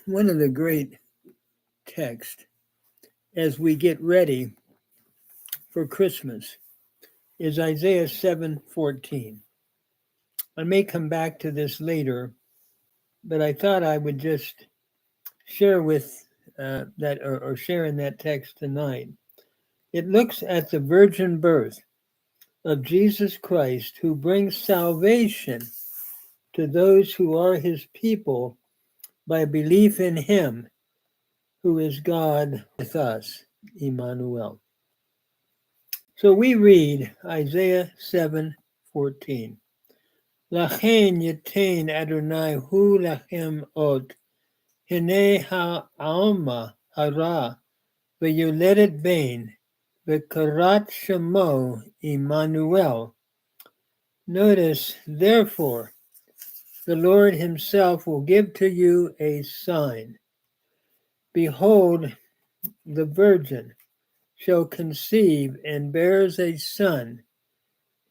One of the great texts as we get ready for Christmas is Isaiah 7:14. I may come back to this later, but I thought I would just share with that or share in that text tonight. It looks at the virgin birth of Jesus Christ, who brings salvation to those who are his people by belief in him, who is God with us, Emmanuel. So we read Isaiah 7:14. Lachen yitain Adonai hu lachem ot, hine ha'alma hara, v'yoledet bain, v'karat shemo Emmanuel. Notice, therefore, the Lord himself will give to you a sign. Behold, the virgin shall conceive and bears a son,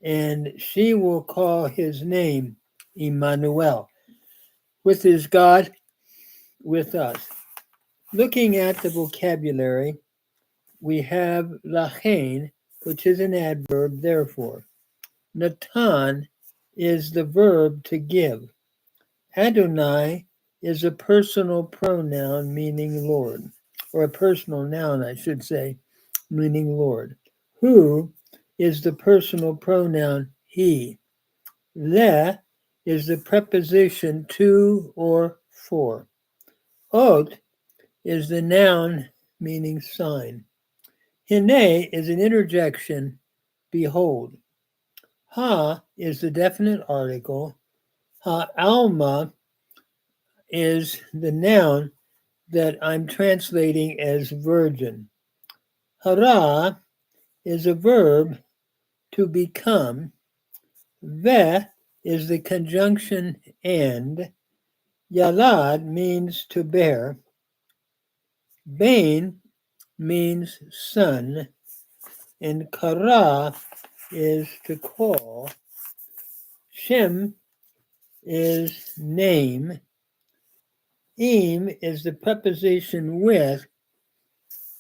and she will call his name Emmanuel, which is God with us. Looking at the vocabulary, we have lachen, which is an adverb, therefore. Natan is the verb to give. Adonai is a personal pronoun meaning Lord, or a personal noun, I should say, meaning Lord. Who is the personal pronoun he. Le is the preposition to or for. Ot is the noun meaning sign. Hine is an interjection, behold. Ha is the definite article. Ha alma is the noun that I'm translating as virgin. Hara is a verb to become. Ve is the conjunction and. Yalad means to bear. Bain means son. And kara is to call. Shem is name. Im is the preposition with.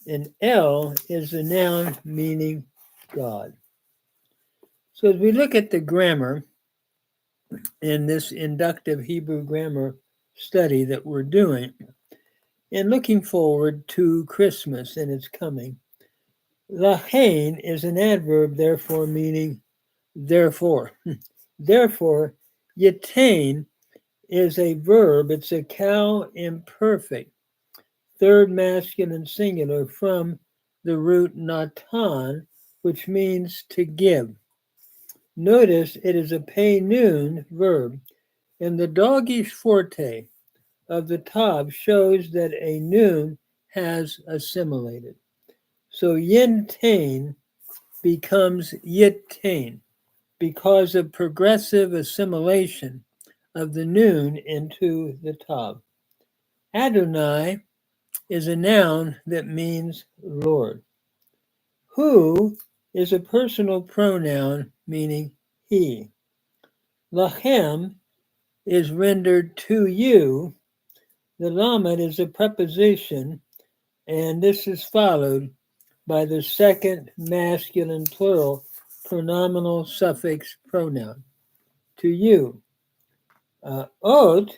And El is the noun meaning God. So as we look at the grammar in this inductive Hebrew grammar study that we're doing, and looking forward to Christmas and its coming, lachain is an adverb, therefore, meaning therefore. Therefore, yitain is a verb, it's a cow imperfect, third masculine singular from the root natan, which means to give. Notice it is a pay noon verb, and the doggish forte of the tav shows that a noon has assimilated. So yintain becomes yitain because of progressive assimilation of the noon into the tav. Adonai is a noun that means Lord. Who is a personal pronoun meaning he. Lachem is rendered to you. The lamed is a preposition, and this is followed by the second masculine plural pronominal suffix pronoun, to you. Ot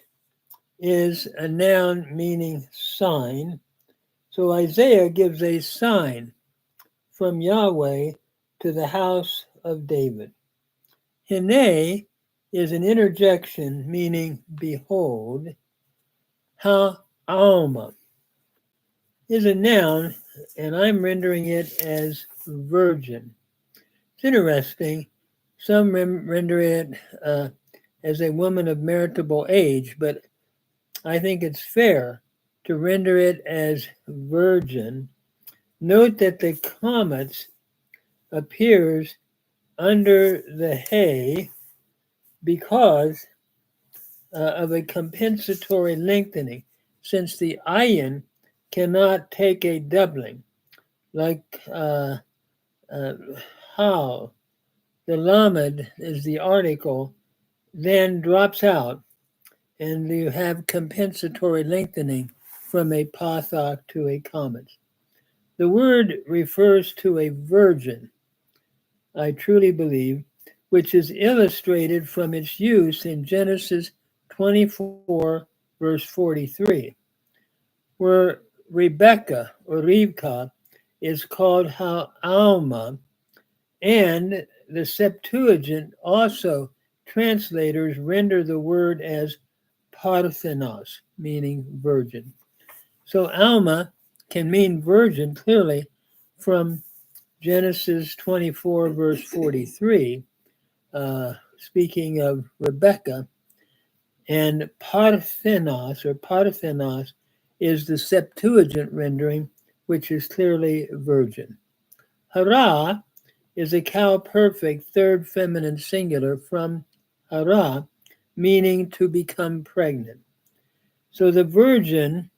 is a noun meaning sign. So Isaiah gives a sign from Yahweh to the house of David. Hine is an interjection meaning behold. Ha'alma is a noun, and I'm rendering it as virgin. It's interesting. Some render it as a woman of marriageable age, but I think it's fair to render it as virgin. Note that the commas appears under the hay because of a compensatory lengthening, since the ayin cannot take a doubling, like how the lamed is the article, then drops out, and you have compensatory lengthening from a pothok to a comet. The word refers to a virgin, I truly believe, which is illustrated from its use in Genesis 24, verse 43, where Rebecca or Rivka is called Alma, and the Septuagint also translators render the word as Parthenos, meaning virgin. So Alma can mean virgin clearly from Genesis 24, verse 43, speaking of Rebecca, and Parthenos is the Septuagint rendering, which is clearly virgin. Hara is a cow perfect third feminine singular from hara, meaning to become pregnant. So the virgin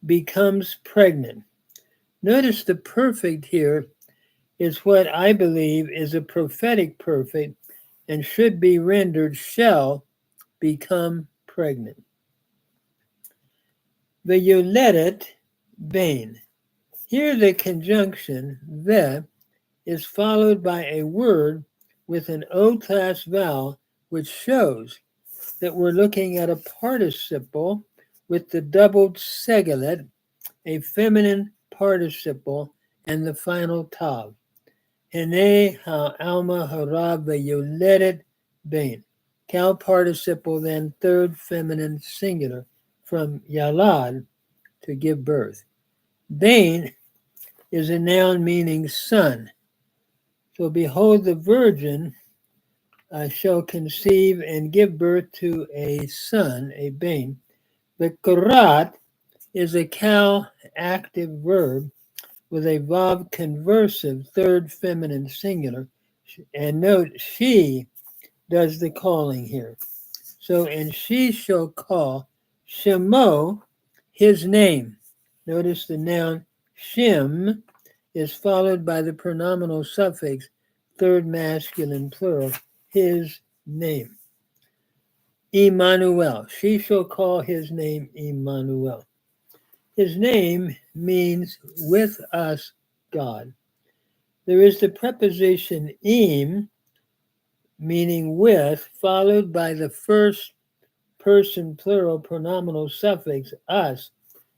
becomes pregnant. Notice the perfect here is what I believe is a prophetic perfect and should be rendered shall become pregnant. The Yoledet Bain. Here the conjunction the is followed by a word with an O class vowel, which shows that we're looking at a participle with the doubled segelet, a feminine participle, and the final tav. Hene ha-alma harab ve'yoledet bain. Cow participle, then third feminine singular from yalad, to give birth. Bain is a noun meaning son. So behold, the virgin shall conceive and give birth to a son, a bain. The karat is a cow active verb with a vav conversive third feminine singular. And note, she does the calling here. So, and she shall call Shemo, his name. Notice the noun Shem is followed by the pronominal suffix third masculine plural, his name. Emmanuel. She shall call his name Emmanuel. His name means with us, God. There is the preposition em, meaning with, followed by the first person plural pronominal suffix us.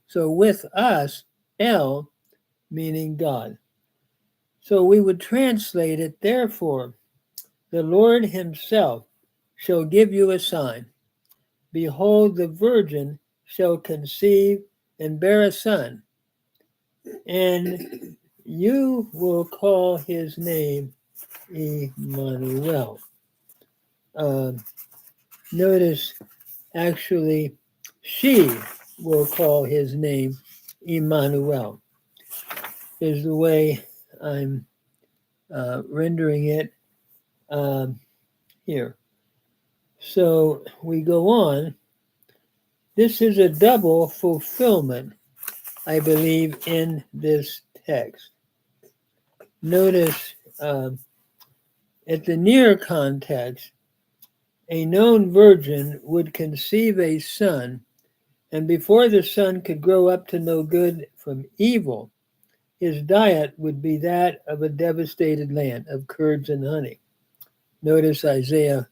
So with us, El, meaning God. So we would translate it, therefore, the Lord himself shall give you a sign. Behold, the virgin shall conceive and bear a son, and you will call his name Emmanuel. Notice, actually, she will call his name Emmanuel, is the way I'm rendering it here. So we go on. This is a double fulfillment, I believe, in this text. Notice at the near context, a known virgin would conceive a son, and before the son could grow up to know good from evil, his diet would be that of a devastated land of curds and honey. Notice Isaiah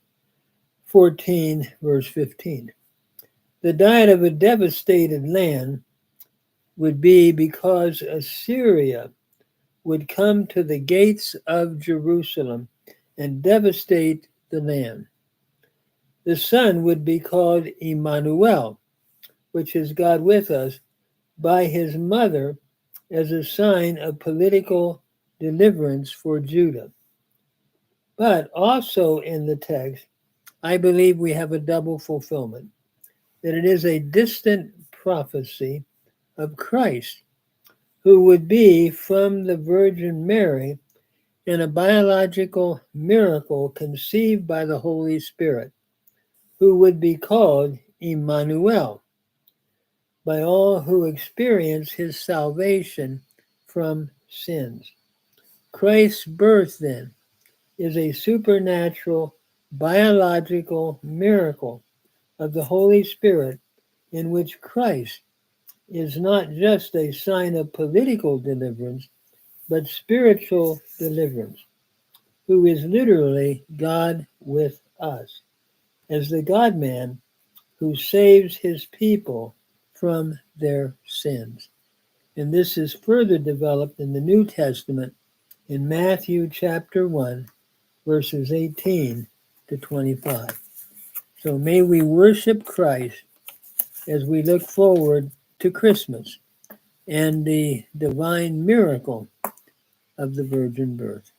14, verse 15. The diet of a devastated land would be because Assyria would come to the gates of Jerusalem and devastate the land. The son would be called Emmanuel, which is God with us, by his mother as a sign of political deliverance for Judah. But also in the text, I believe we have a double fulfillment, that it is a distant prophecy of Christ, who would be from the Virgin Mary in a biological miracle conceived by the Holy Spirit, who would be called Emmanuel by all who experience his salvation from sins. Christ's birth, then, is a supernatural biological miracle of the Holy Spirit, in which Christ is not just a sign of political deliverance, but spiritual deliverance, who is literally God with us, as the God man who saves his people from their sins. And this is further developed in the New Testament in Matthew chapter 1, verses 18 to 25. So may we worship Christ as we look forward to Christmas and the divine miracle of the virgin birth.